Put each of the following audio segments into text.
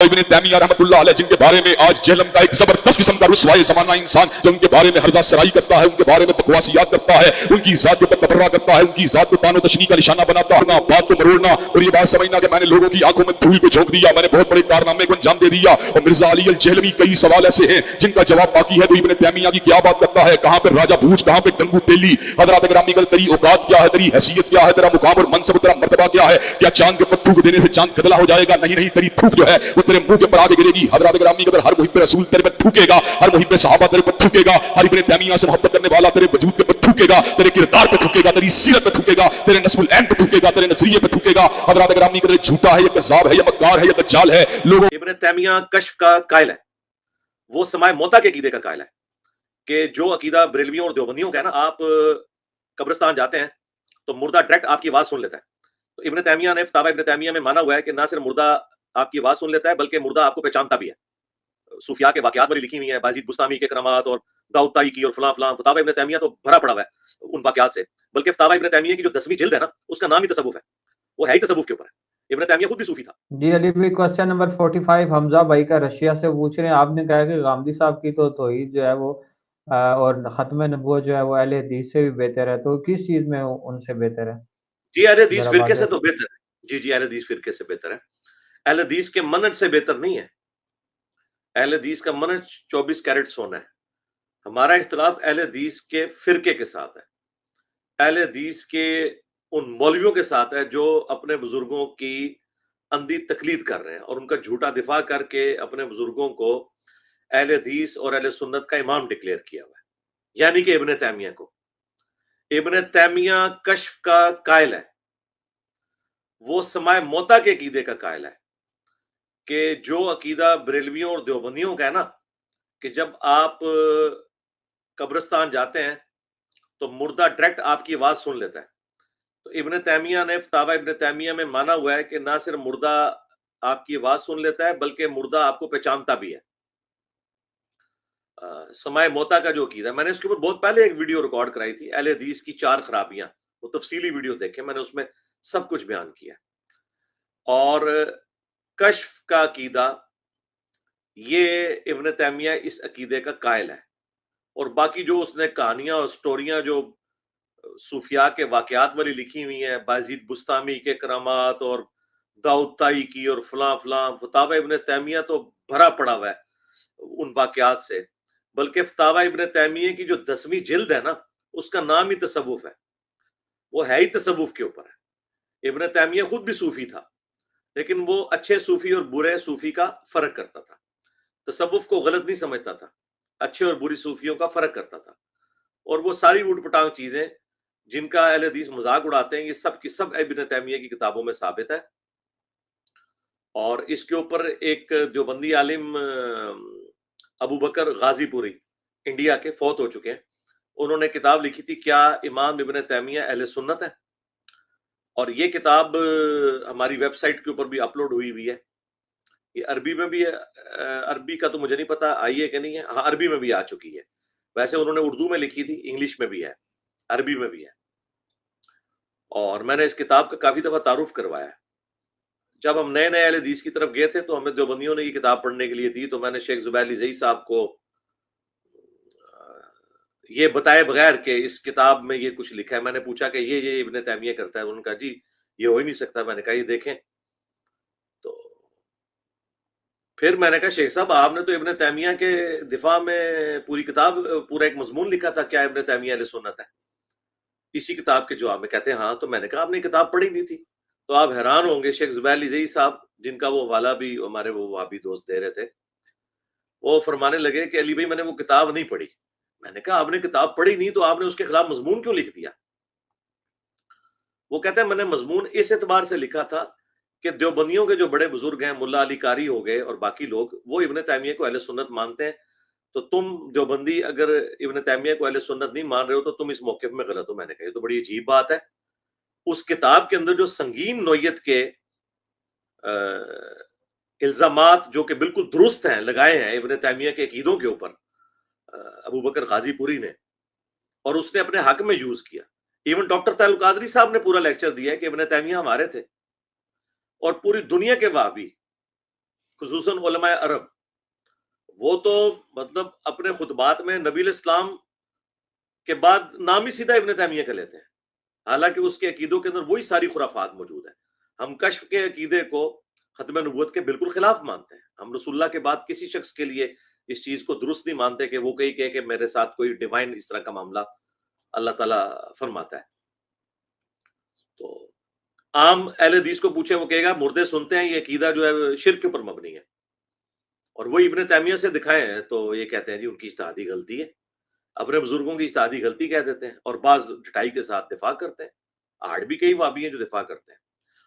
ابن تیمیہ رحمۃ اللہ علیہ جن کے بارے میں آج جہلم کا ایک زبردست قسم کا رسوائے زمانہ انسان جو ان کے بارے میں ہرزہ سرائی کرتا ہے، ان کے بارے میں بکواسیات کرتا ہے، ان کی ذات کو تبرہ کرتا ہے، ان کی ذات کو تان و تشنیع کا نشانہ بناتا ہے، بات کو مروڑنا اور یہ بات سمجھنا کہ میں نے لوگوں کی آنکھوں میں دھول کو جھونک دیا، میں نے بہت بڑے کارنامے کو انجام دے دیا۔ اور مرزا علی الجہلمی کئی سوال ایسے ہیں جن کا جواب باقی ہے، تو ابن تیمیہ کی کیا بات کرتا ہے، کہاں پہ راجہ بھوج، کہاں پہ ڈنگو تیلی۔ حضرات گرامی کا تیری اوقات کیا ہے، تیری حیثیت کیا ہے، تیرا مقام اور منصب، تیرا مرتبہ کیا ہے؟ کیا چاند کے پر تھوک دینے سے چاند کدلا ہو جائے گا؟ نہیں نہیں، تیری تھوک جو ہے وہ تیرے منہ کے پر آگے گرے گی۔ حضرات گرامی اگر ہر محب رسول تیرے پر تھوکے گا، ہر محب صحابہ تیرے پر تھوکے گا، ہر ابن تیمیہ سے محبت کرنے والا تیرے وجود کے پر تھوکے گا، تیرے کردار پہ تھوکے گا، تیری سیرت پہ تھوکے گا، تیرے نسب العین پہ تھوکے گا، تیرے نظریے پہ تھوکے گا۔ حضرات گرامی قدر جھوٹا ہے یا کذاب ہے یا مکار ہے یا دجال ہے، لوگوں ابن تیمیہ کشف کا قائل ہے، وہ سماع موتا کے عقیدے کا قائل ہے کہ جو عقیدہ بریلویوں اور دیوبندیوں کا ہے نا، آپ قبرستان جاتے ہیں تو مردہ ڈائریکٹ آپ کی آواز سن لیتا ہے۔ تو ابن تیمیہ نے فتاوی ابن تیمیہ میں مانا ہوا ہے کہ نہ صرف مردہ آپ کی آواز سن لیتا ہے بلکہ مردہ آپ کو پہچانتا بھی ہے۔ صوفیاء کے واقعات والی لکھی ہوئی ہیں، بازید بستامی کے کرامات اور داؤد طائی کی اور فلاں فلاں، فتاوی ابن تیمیہ تو بھرا پڑا ہوا ہے ان واقعات سے۔ بلکہ فتاوی ابن تیمیہ کی جو 10ویں جلد ہے نا، اس کا نام ہی تصوف ہے، وہ ہے ہی تصوف کے اوپر ہے۔ ابن تیمیہ خود بھی صوفی تھا۔ جی علی بھائی، کوشچن نمبر 45 حمزہ بھائی کا رشیا سے پوچھ رہے ہیں، آپ نے کہا کہ غامدی صاحب کی تو توحید جو ہے وہ اور ختم نبوت جو ہے وہ اہل حدیث سے بھی بہتر ہے، تو کس چیز میں ان سے بہتر ہے؟ جی اہل حدیث ذرا فرقے واضح سے تو بہتر ہے، جی اہل حدیث فرقے سے بہتر ہے، اہل حدیث کے منہج سے بہتر نہیں ہے۔ اہل حدیث کا منہج 24 کیرٹ سونا ہے، ہمارا اختلاف اہل حدیث کے فرقے کے ساتھ ہے، اہل حدیث کے ان مولویوں کے ساتھ ہے جو اپنے بزرگوں کی اندھی تقلید کر رہے ہیں اور ان کا جھوٹا دفاع کر کے اپنے بزرگوں کو اہل حدیث اور اہل سنت کا امام ڈکلیئر کیا ہوا ہے، یعنی کہ ابن تیمیہ کو۔ ابن تیمیہ کشف کا قائل ہے، وہ سماع موتا کے عقیدے کا قائل ہے کہ جو عقیدہ بریلویوں اور دیوبندیوں کا ہے نا، کہ جب آپ قبرستان جاتے ہیں تو مردہ ڈائریکٹ آپ کی آواز سن لیتا ہے۔ تو ابن تیمیہ نے فتاوی ابن تیمیہ میں مانا ہوا ہے کہ نہ صرف مردہ آپ کی آواز سن لیتا ہے بلکہ مردہ آپ کو پہچانتا بھی ہے۔ سماع موتا کا جو عقیدہ ہے، میں نے اس کے اوپر بہت پہلے ایک ویڈیو ریکارڈ کرائی تھی، اہل حدیث کی 4 خرابیاں، وہ تفصیلی ویڈیو دیکھیں، میں نے اس میں سب کچھ بیان کیا۔ اور کشف کا عقیدہ، یہ ابن تیمیہ اس عقیدے کا قائل ہے، اور باقی جو اس نے کہانیاں اور سٹوریاں جو صوفیاء کے واقعات والی لکھی ہوئی ہیں، بازید بستامی کے کرامات اور داؤد طائی کی اور فلاں فلاں، فتاوی ابن تیمیہ تو بھرا پڑا ہوا ہے ان واقعات سے۔ بلکہ فتاوی ابن تیمیہ کی جو 10ویں جلد ہے نا، اس کا نام ہی تصوف ہے، وہ ہے ہی تصوف کے اوپر ہے۔ ابن تیمیہ خود بھی صوفی تھا، لیکن وہ اچھے صوفی اور برے صوفی کا فرق کرتا تھا، تصوف کو غلط نہیں سمجھتا تھا، اچھے اور بری صوفیوں کا فرق کرتا تھا۔ اور وہ ساری اوٹ پٹانگ چیزیں جن کا اہل حدیث مذاق اڑاتے ہیں، یہ سب کی سب ابن تیمیہ کی کتابوں میں ثابت ہے۔ اور اس کے اوپر ایک دیوبندی عالم ابو بکر غازی پوری، انڈیا کے، فوت ہو چکے ہیں، انہوں نے کتاب لکھی تھی کیا امام ابن تیمیہ اہل سنت ہے، اور یہ کتاب ہماری ویب سائٹ کے اوپر بھی اپلوڈ ہوئی ہے۔ یہ عربی میں بھی ہے، عربی کا تو مجھے نہیں پتا آئی ہے کہ نہیں ہے، ہاں عربی میں بھی آ چکی ہے، ویسے انہوں نے اردو میں لکھی تھی، انگلش میں بھی ہے، عربی میں بھی ہے۔ اور میں نے اس کتاب کا کافی دفعہ تعارف کروایا ہے۔ جب ہم نئے اہل حدیث کی طرف گئے تھے تو ہمیں دیوبندیوں نے یہ کتاب پڑھنے کے لیے دی، تو میں نے شیخ زبیر علی زئی صاحب کو یہ بتائے بغیر کہ اس کتاب میں یہ کچھ لکھا ہے، میں نے پوچھا کہ یہ ابن تیمیہ کرتا ہے، انہوں نے کہا جی یہ ہو ہی نہیں سکتا۔ میں نے کہا یہ دیکھیں، تو پھر میں نے کہا شیخ صاحب آپ نے تو ابن تیمیہ کے دفاع میں پوری کتاب، پورا ایک مضمون لکھا تھا کیا ابن تیمیہ اہل سنت ہے، اسی کتاب کے جواب میں کہتے ہیں ہاں۔ تو میں نے کہا آپ نے کتاب پڑھی نہیں تھی؟ تو آپ حیران ہوں گے، شیخ زبیر علی زئی صاحب جن کا وہ حوالہ بھی ہمارے وہ وہابی دوست دے رہے تھے، وہ فرمانے لگے کہ علی بھائی میں نے وہ کتاب نہیں پڑھی۔ میں نے کہا آپ نے کتاب پڑھی نہیں تو آپ نے اس کے خلاف مضمون کیوں لکھ دیا؟ وہ کہتے ہیں میں نے مضمون اس اعتبار سے لکھا تھا کہ دیوبندیوں کے جو بڑے بزرگ ہیں، ملا علی قاری ہو گئے اور باقی لوگ، وہ ابن تیمیہ کو اہل سنت مانتے ہیں، تو تم دیوبندی اگر ابن تیمیہ کو اہل سنت نہیں مان رہے ہو تو تم اس موقف میں غلط ہو۔ میں نے کہا یہ تو بڑی عجیب بات ہے، اس کتاب کے اندر جو سنگین نوعیت کے الزامات جو کہ بالکل درست ہیں لگائے ہیں ابن تیمیہ کے عقیدوں کے اوپر ابو بکر غازی پوری نے، اور اس نے اپنے حق میں یوز کیا۔ ایون ڈاکٹر طاہر القادری صاحب نے پورا لیکچر دیا ہے کہ ابن تیمیہ ہمارے تھے، اور پوری دنیا کے وہابی خصوصاً علماء عرب، وہ تو مطلب اپنے خطبات میں نبی علیہ السلام کے بعد نام ہی سیدھا ابن تیمیہ کا لیتے ہیں، حالانکہ اس کے عقیدوں کے اندر وہی ساری خرافات موجود ہیں۔ ہم کشف کے عقیدے کو ختم نبوت کے بالکل خلاف مانتے ہیں۔ ہم رسول اللہ کے بعد کسی شخص کے لیے اس چیز کو درست نہیں مانتے کہ وہ کہے کہ میرے ساتھ کوئی ڈیوائن اس طرح کا معاملہ اللہ تعالیٰ فرماتا ہے۔ تو عام اہل حدیث کو پوچھے، وہ کہے گا مردے سنتے ہیں، یہ عقیدہ جو ہے شرک کے اوپر مبنی ہے، اور وہی ابن تیمیہ سے دکھائے ہیں تو یہ کہتے ہیں جی ان کی اجتہادی غلطی ہے، اپنے بزرگوں کی اجتہادی غلطی کہہ دیتے ہیں، اور بعض ڈٹائی کے ساتھ دفاع کرتے ہیں۔ آج بھی کئی وہابی ہیں جو دفاع کرتے ہیں۔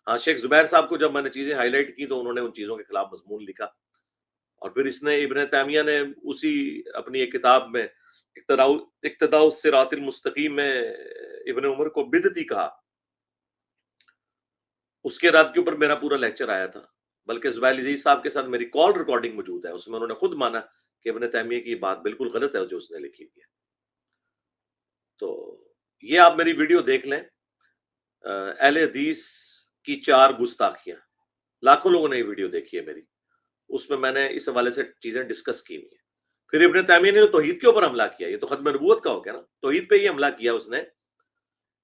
ہاں، شیخ زبیر صاحب کو جب میں نے چیزیں ہائی لائٹ کی تو انہوں نے ان چیزوں کے خلاف مضمون لکھا، اور پھر اس نے ابن تیمیہ نے اسی اپنی ایک کتاب میں اقتداء الصراط المستقیم میں ابن عمر کو بدعتی کہا۔ اس کے رد کے اوپر میرا پورا لیکچر آیا تھا، بلکہ زبیر عزیز صاحب کے ساتھ میری کال ریکارڈنگ موجود ہے، اس میں انہوں نے خود مانا کہ ابن تیمیہ کی بات بالکل غلط ہے جو اس نے لکھی ہوئی ہے۔ تو یہ آپ میری ویڈیو دیکھ لیں، اہل حدیث کی 4 گستاخیاں، لاکھوں لوگوں نے یہ ویڈیو دیکھی ہے میری، اس میں میں نے اس حوالے سے چیزیں ڈسکس کی ہوئی ہیں۔ پھر ابن تیمیہ نے جو توحید کے اوپر حملہ کیا، یہ تو ختم نبوت کا ہو گیا نا، توحید پہ یہ حملہ کیا اس نے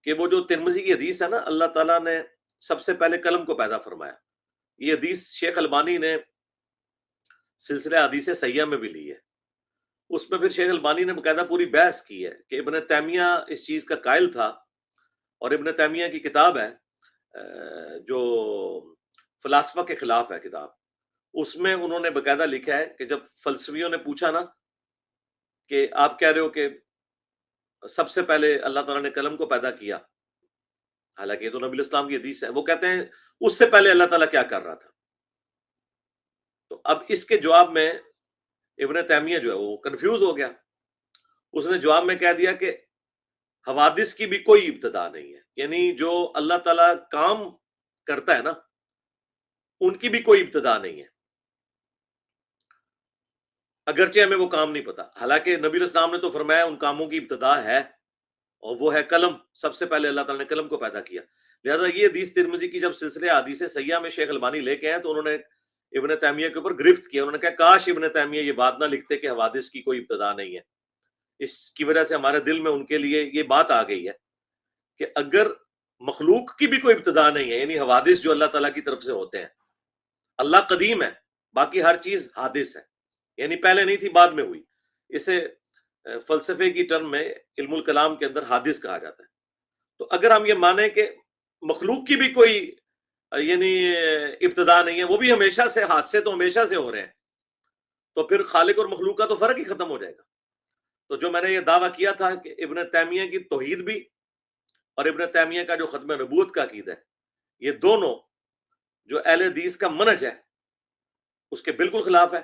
کہ وہ جو ترمذی کی حدیث ہے نا، اللہ تعالیٰ نے سب سے پہلے قلم کو پیدا فرمایا، یہ حدیث شیخ البانی نے سلسلہ حدیث صحیحہ میں بھی لی ہے۔ اس میں پھر شیخ البانی نے باقاعدہ پوری بحث کی ہے کہ ابن تیمیہ اس چیز کا قائل تھا، اور ابن تیمیہ کی کتاب ہے جو فلاسفہ کے خلاف ہے کتاب، اس میں انہوں نے باقاعدہ لکھا ہے کہ جب فلسفیوں نے پوچھا نا کہ آپ کہہ رہے ہو کہ سب سے پہلے اللہ تعالیٰ نے قلم کو پیدا کیا، حالانکہ یہ تو نبی الاسلام کی حدیث ہے، وہ کہتے ہیں اس سے پہلے اللہ تعالیٰ کیا کر رہا تھا؟ تو اب اس کے جواب میں ابن تیمیہ جو ہے وہ کنفیوز ہو گیا، اس نے جواب میں کہہ دیا کہ حوادث کی بھی کوئی ابتدا نہیں ہے، یعنی جو اللہ تعالیٰ کام کرتا ہے نا ان کی بھی کوئی ابتدا نہیں ہے، اگرچہ ہمیں وہ کام نہیں پتا، حالانکہ نبی الاسلام نے تو فرمایا ان کاموں کی ابتدا ہے، اور وہ ہے قلم، سب سے پہلے اللہ تعالیٰ نے قلم کو پیدا کیا۔ لہذا یہ حدیث ترمذی کی جب سلسلہ حدیث صحیحہ میں شیخ البانی لے کے ہیں تو انہوں نے ابن تیمیہ کے اوپر گرفت کیا، انہوں نے کہا کاش ابن تیمیہ یہ بات نہ لکھتے کہ حوادث کی کوئی ابتدا نہیں ہے۔ اس کی وجہ سے ہمارے دل میں ان کے لیے یہ بات آ گئی ہے کہ اگر مخلوق کی بھی کوئی ابتدا نہیں ہے، یعنی حوادث جو اللہ تعالیٰ کی طرف سے ہوتے ہیں، اللہ قدیم ہے، باقی ہر چیز حادث ہے، یعنی پہلے نہیں تھی بعد میں ہوئی، اسے فلسفے کی ٹرم میں علم الکلام کے اندر حادث کہا جاتا ہے۔ تو اگر ہم یہ مانیں کہ مخلوق کی بھی کوئی یعنی ابتدا نہیں ہے، وہ بھی ہمیشہ سے، حادثے تو ہمیشہ سے ہو رہے ہیں، تو پھر خالق اور مخلوق کا تو فرق ہی ختم ہو جائے گا۔ تو جو میں نے یہ دعویٰ کیا تھا کہ ابن تیمیہ کی توحید بھی اور ابن تیمیہ کا جو ختم نبوت کا عقیدہ ہے، یہ دونوں جو اہل حدیث کا منہج ہے اس کے بالکل خلاف ہے۔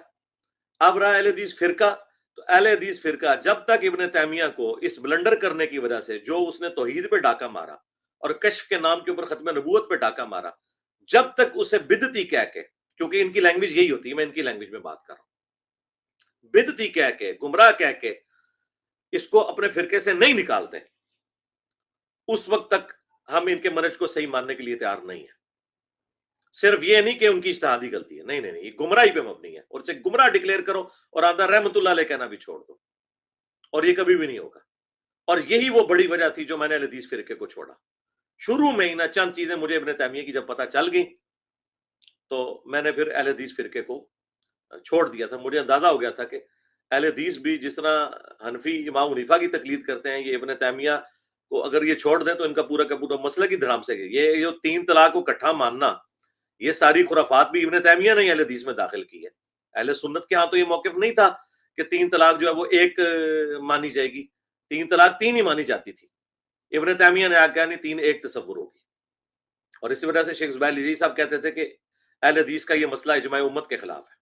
اب رہا اہل حدیث فرقہ، تو اہل حدیث فرقہ جب تک ابن تیمیہ کو اس بلنڈر کرنے کی وجہ سے جو اس نے توحید پہ ڈاکہ مارا اور کشف کے نام کے اوپر ختم نبوت پہ ڈاکہ مارا، جب تک اسے بدعتی کہہ کے، کیونکہ ان کی لینگویج یہی ہوتی ہے، میں ان کی لینگویج میں بات کر رہا ہوں، بدعتی کہہ کے، گمراہ کہہ کے اس کو اپنے فرقے سے نہیں نکالتے، اس وقت تک ہم ان کے منہج کو صحیح ماننے کے لیے تیار نہیں ہیں۔ صرف یہ نہیں کہ ان کی اجتہادی غلطی ہے، نہیں نہیں نہیں، یہ گمراہی پہ مبنی ہے، اور اسے گمراہ ڈکلیئر کرو اور آدھا رحمت اللہ علیہ کہنا بھی چھوڑ دو، اور یہ کبھی بھی نہیں ہوگا۔ اور یہی وہ بڑی وجہ تھی جو میں نے اہل حدیث فرقے کو چھوڑا۔ شروع میں ہی نہ چند چیزیں مجھے ابن تیمیہ کی جب پتہ چل گئی تو میں نے پھر اہل حدیث فرقے کو چھوڑ دیا تھا۔ مجھے اندازہ ہو گیا تھا کہ اہل حدیث بھی جس طرح حنفی امام حنیفہ کی تقلید کرتے ہیں، یہ ابن تیمیہ کو اگر یہ چھوڑ دیں تو ان کا کا پورا مسئلہ کی دھڑام سے گئی۔ یہ جو 3 طلاق کو اکٹھا ماننا، یہ ساری خرافات بھی ابن تیمیہ نے اہل حدیث میں داخل کی ہے۔ اہل سنت کے ہاں تو یہ موقف نہیں تھا کہ 3 طلاق جو ہے وہ ایک مانی جائے گی، 3 طلاق 3 ہی مانی جاتی تھی۔ ابن تیمیہ نے آگے نہیں 3 ایک تصور ہوگی، اور اسی وجہ سے شیخ زبیر عزیز صاحب کہتے تھے کہ اہل حدیث کا یہ مسئلہ اجماع امت کے خلاف ہے۔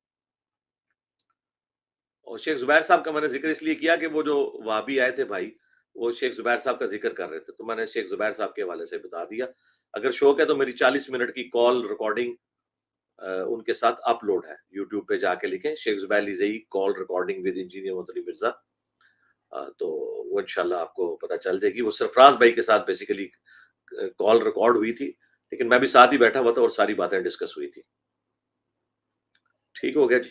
اور شیخ زبیر صاحب کا میں نے ذکر اس لیے کیا کہ وہ جو وہابی آئے تھے بھائی، وہ شیخ زبیر صاحب کا ذکر کر رہے تھے، تو میں نے شیخ زبیر صاحب کے حوالے سے بتا دیا۔ اگر شوق ہے تو میری 40 منٹ کی کال ریکارڈنگ ان کے ساتھ اپلوڈ ہے، یوٹیوب پہ جا کے لکھیں شیخ زبیر علیزئی کال ریکارڈنگ ود انجینئر مدنی مرزا، تو وہ انشاءاللہ آپ کو پتہ چل جائے گی۔ وہ سرفراز بھائی کے ساتھ بیسیکلی کال ریکارڈ ہوئی تھی، لیکن میں بھی ساتھ ہی بیٹھا ہوا تھا اور ساری باتیں ڈسکس ہوئی تھی۔ ٹھیک ہو گیا جی.